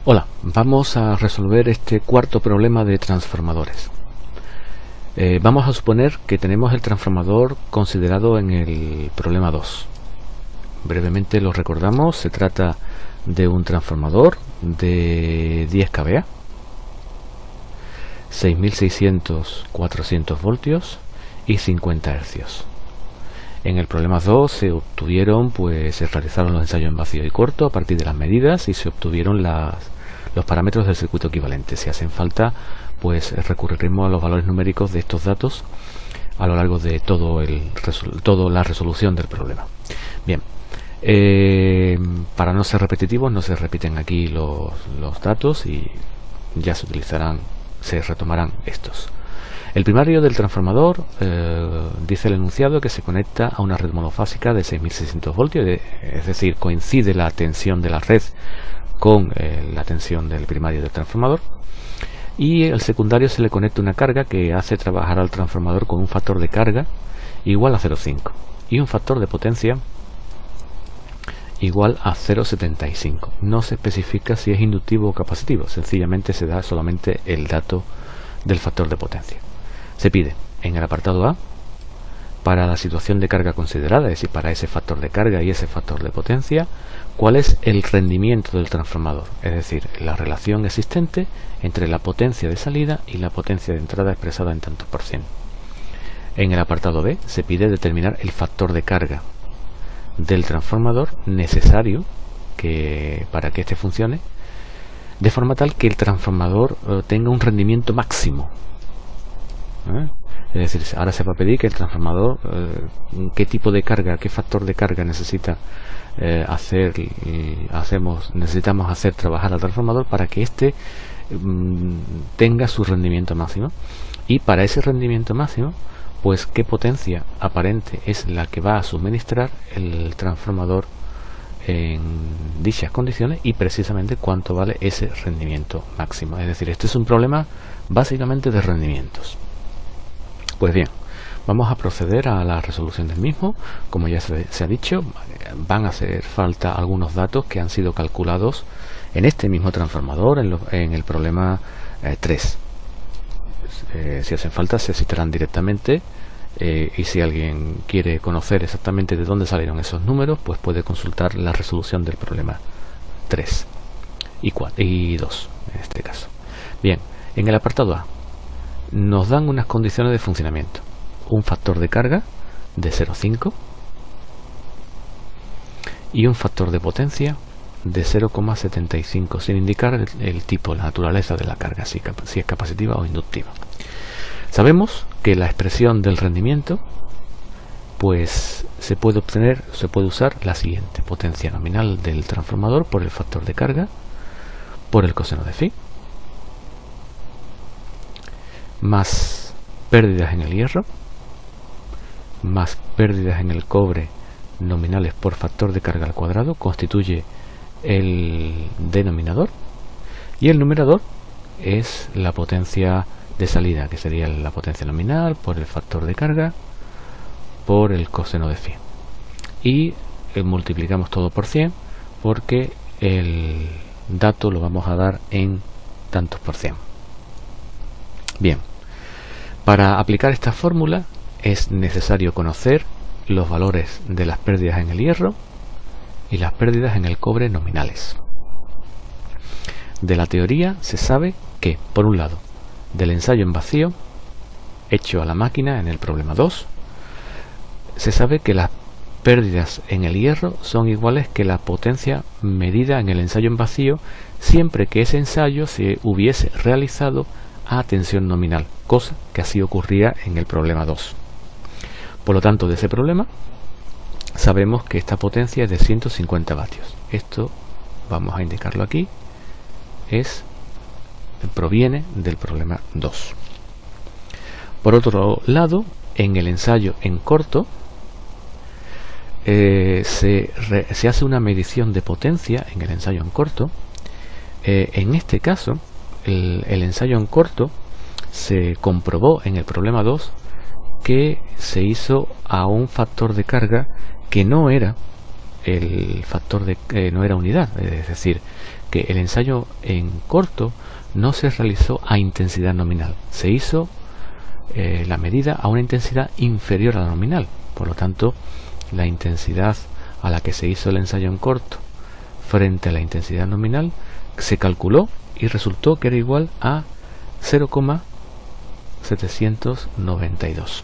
Hola, vamos a resolver este cuarto problema de transformadores. Vamos a suponer que tenemos el transformador considerado en el problema 2. Brevemente lo recordamos, se trata de un transformador de 10 kVA, 6600-400 voltios y 50 Hz. En el problema 2 se obtuvieron, se realizaron los ensayos en vacío y corto a partir de las medidas y se obtuvieron los parámetros del circuito equivalente. Si hacen falta, recurriremos a los valores numéricos de estos datos a lo largo de toda la resolución del problema. Bien, para no ser repetitivos, no se repiten aquí los datos y ya se retomarán estos. El primario del transformador dice el enunciado que se conecta a una red monofásica de 6600 voltios, es decir, coincide la tensión de la red con la tensión del primario del transformador, y el secundario se le conecta una carga que hace trabajar al transformador con un factor de carga igual a 0,5 y un factor de potencia igual a 0,75. No se especifica si es inductivo o capacitivo, sencillamente se da solamente el dato del factor de potencia. Se pide en el apartado A, para la situación de carga considerada, es decir, para ese factor de carga y ese factor de potencia, cuál es el rendimiento del transformador, es decir, la relación existente entre la potencia de salida y la potencia de entrada expresada en tantos por cien. En el apartado B se pide determinar el factor de carga del transformador necesario para que éste funcione, de forma tal que el transformador tenga un rendimiento máximo. Es decir, ahora se va a pedir que el transformador, qué tipo de carga, qué factor de carga necesitamos hacer trabajar al transformador para que éste tenga su rendimiento máximo, y para ese rendimiento máximo, qué potencia aparente es la que va a suministrar el transformador en dichas condiciones y precisamente cuánto vale ese rendimiento máximo. Es decir, este es un problema básicamente de rendimientos. Pues bien, vamos a proceder a la resolución del mismo. Como ya se ha dicho, van a hacer falta algunos datos que han sido calculados en este mismo transformador en el problema 3. Si hacen falta, se citarán directamente, y si alguien quiere conocer exactamente de dónde salieron esos números, puede consultar la resolución del problema 3 y 2 en este caso. Bien, en el apartado A nos dan unas condiciones de funcionamiento: un factor de carga de 0,5 y un factor de potencia de 0,75, sin indicar el tipo, la naturaleza de la carga, si es capacitiva o inductiva. Sabemos que la expresión del rendimiento se puede usar la siguiente: potencia nominal del transformador por el factor de carga por el coseno de phi, más pérdidas en el hierro, más pérdidas en el cobre nominales por factor de carga al cuadrado, constituye el denominador, y el numerador es la potencia de salida, que sería la potencia nominal por el factor de carga por el coseno de phi, y multiplicamos todo por 100 porque el dato lo vamos a dar en tantos por cien. Bien, para aplicar esta fórmula es necesario conocer los valores de las pérdidas en el hierro y las pérdidas en el cobre nominales. De la teoría se sabe que, por un lado, del ensayo en vacío hecho a la máquina en el problema 2, se sabe que las pérdidas en el hierro son iguales que la potencia medida en el ensayo en vacío, siempre que ese ensayo se hubiese realizado a tensión nominal, cosa que así ocurría en el problema 2. Por lo tanto, de ese problema sabemos que esta potencia es de 150 vatios. Esto, vamos a indicarlo aquí, proviene del problema 2. Por otro lado, en el ensayo en corto se hace una medición de potencia en el ensayo en corto. En este caso, el ensayo en corto se comprobó en el problema 2 que se hizo a un factor de carga que no era el factor de no era unidad, es decir, que el ensayo en corto no se realizó a intensidad nominal, se hizo la medida a una intensidad inferior a la nominal. Por lo tanto, la intensidad a la que se hizo el ensayo en corto frente a la intensidad nominal se calculó y resultó que era igual a 0,792.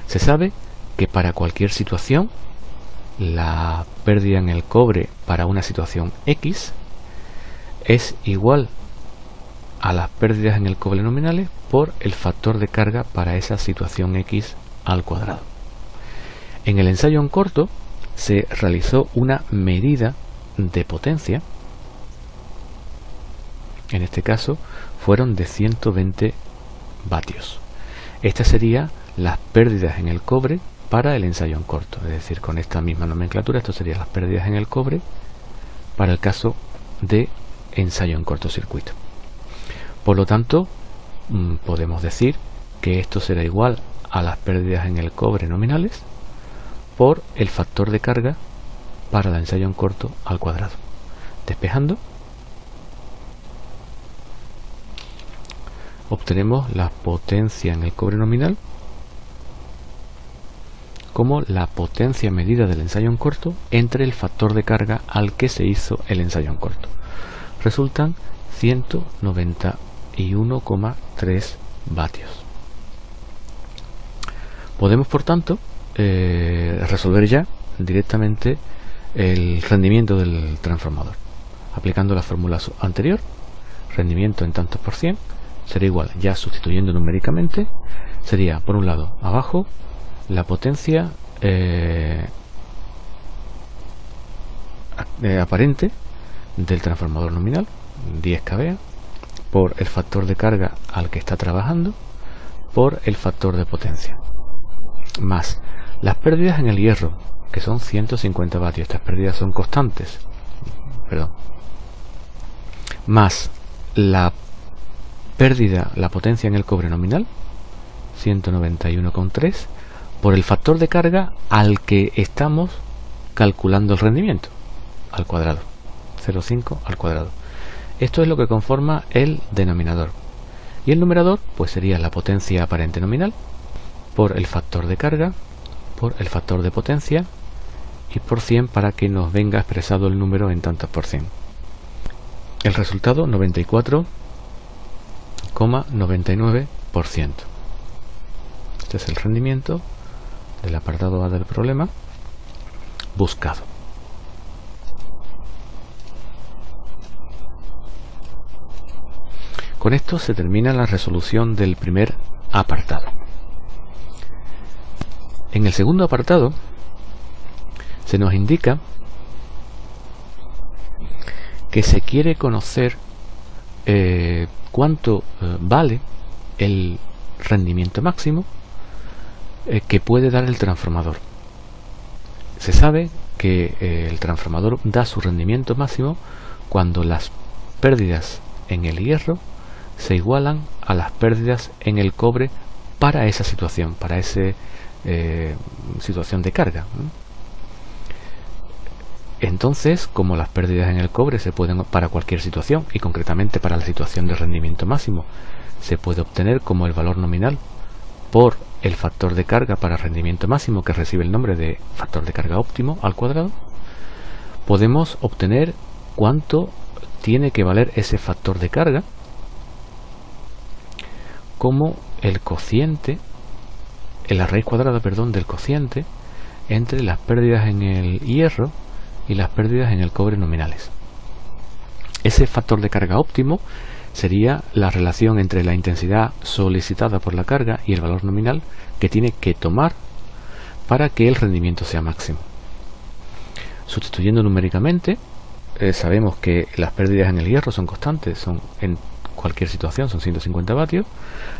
Se sabe que para cualquier situación la pérdida en el cobre para una situación X es igual a las pérdidas en el cobre nominales por el factor de carga para esa situación X al cuadrado. En el ensayo en corto se realizó una medida de potencia, en este caso fueron de 120 vatios. Esta sería las pérdidas en el cobre para el ensayo en corto, es decir, con esta misma nomenclatura, esto serían las pérdidas en el cobre para el caso de ensayo en cortocircuito. Por lo tanto, podemos decir que esto será igual a las pérdidas en el cobre nominales por el factor de carga para el ensayo en corto al cuadrado. Despejando, obtenemos la potencia en el cobre nominal como la potencia medida del ensayo en corto entre el factor de carga al que se hizo el ensayo en corto. Resultan 191,3 vatios. Podemos, por tanto, resolver ya directamente el rendimiento del transformador. Aplicando la fórmula anterior, rendimiento en tantos por cien será igual, ya sustituyendo numéricamente, sería por un lado abajo la potencia aparente del transformador nominal, 10 kVA, por el factor de carga al que está trabajando, por el factor de potencia, más las pérdidas en el hierro, que son 150 vatios, estas pérdidas son constantes, más la pérdida, la potencia en el cobre nominal, 191,3, por el factor de carga al que estamos calculando el rendimiento, al cuadrado, 0,5 al cuadrado. Esto es lo que conforma el denominador. Y el numerador, pues sería la potencia aparente nominal, por el factor de carga, por el factor de potencia, y por 100 para que nos venga expresado el número en tantos por cien. El resultado, 94,99%. Este es el rendimiento del apartado A del problema buscado. Con esto se termina la resolución del primer apartado. En el segundo apartado se nos indica que se quiere conocer cuánto vale el rendimiento máximo que puede dar el transformador. Se sabe que el transformador da su rendimiento máximo cuando las pérdidas en el hierro se igualan a las pérdidas en el cobre para esa situación, para esa situación de carga. Entonces, como las pérdidas en el cobre se pueden para cualquier situación, y concretamente para la situación de rendimiento máximo, se puede obtener como el valor nominal por el factor de carga para rendimiento máximo, que recibe el nombre de factor de carga óptimo al cuadrado, podemos obtener cuánto tiene que valer ese factor de carga como el cociente, la raíz cuadrada, del cociente entre las pérdidas en el hierro y las pérdidas en el cobre nominales. Ese factor de carga óptimo sería la relación entre la intensidad solicitada por la carga y el valor nominal que tiene que tomar para que el rendimiento sea máximo. Sustituyendo numéricamente, sabemos que las pérdidas en el hierro son constantes, son en cualquier situación son 150 vatios.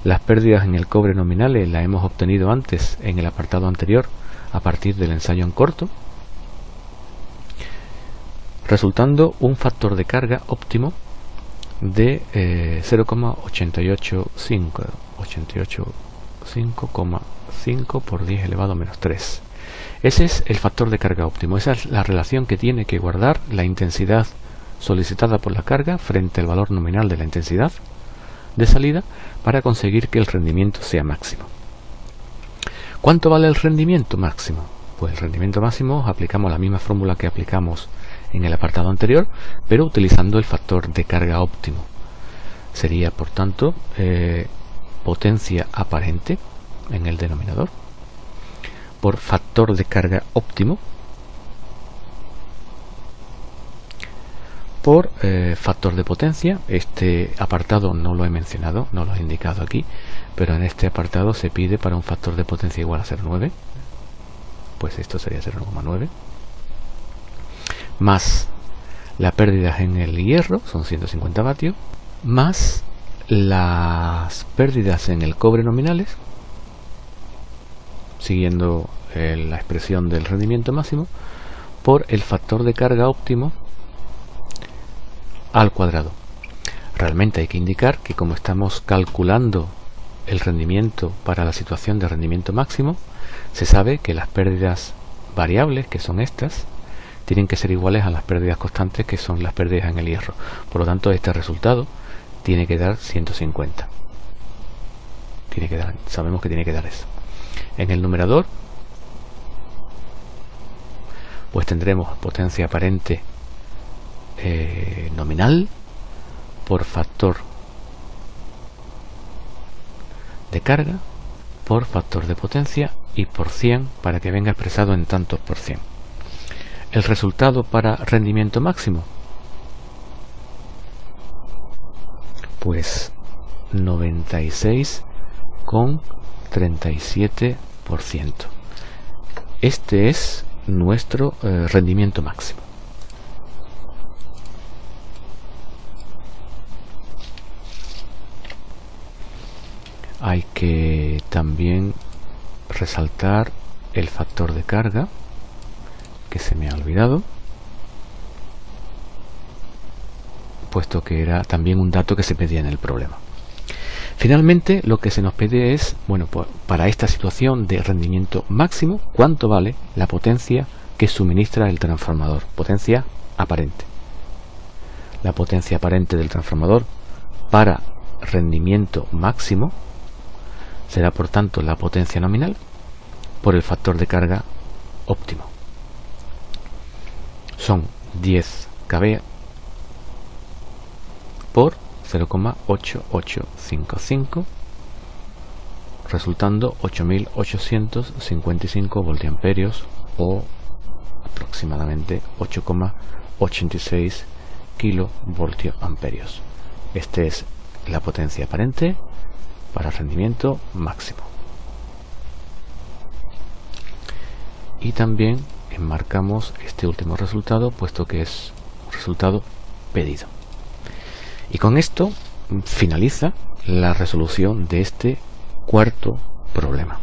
Las pérdidas en el cobre nominales las hemos obtenido antes en el apartado anterior a partir del ensayo en corto, resultando un factor de carga óptimo de 0,885 por 10 elevado a menos 3. Ese es el factor de carga óptimo, esa es la relación que tiene que guardar la intensidad solicitada por la carga frente al valor nominal de la intensidad de salida para conseguir que el rendimiento sea máximo. ¿Cuánto vale el rendimiento máximo? Pues el rendimiento máximo aplicamos la misma fórmula que aplicamos en el apartado anterior, pero utilizando el factor de carga óptimo. Sería, por tanto, potencia aparente en el denominador por factor de carga óptimo por factor de potencia. Este apartado no lo he mencionado, no lo he indicado aquí, pero en este apartado se pide para un factor de potencia igual a 0,9, pues esto sería 0,9, más la pérdida en el hierro, son 150 vatios, más las pérdidas en el cobre nominales, siguiendo la expresión del rendimiento máximo, por el factor de carga óptimo al cuadrado. Realmente hay que indicar que como estamos calculando el rendimiento para la situación de rendimiento máximo, se sabe que las pérdidas variables, que son estas, tienen que ser iguales a las pérdidas constantes, que son las pérdidas en el hierro. Por lo tanto, este resultado tiene que dar 150. Sabemos que tiene que dar eso. En el numerador, pues tendremos potencia aparente nominal por factor de carga por factor de potencia y por 100 para que venga expresado en tantos por 100. El resultado para rendimiento máximo, pues 96,37%. Este es nuestro rendimiento máximo. Hay que también resaltar el factor de carga, que se me ha olvidado, puesto que era también un dato que se pedía en el problema. Finalmente, lo que se nos pide es, bueno, pues para esta situación de rendimiento máximo, ¿cuánto vale la potencia que suministra el transformador? Potencia aparente. La potencia aparente del transformador para rendimiento máximo será, por tanto, la potencia nominal por el factor de carga óptimo. Son 10 kVA por 0,8855, resultando 8.855 voltiamperios o aproximadamente 8,86 kilovoltioamperios. Este es la potencia aparente para rendimiento máximo. Y también enmarcamos este último resultado, puesto que es un resultado pedido. Y con esto finaliza la resolución de este cuarto problema.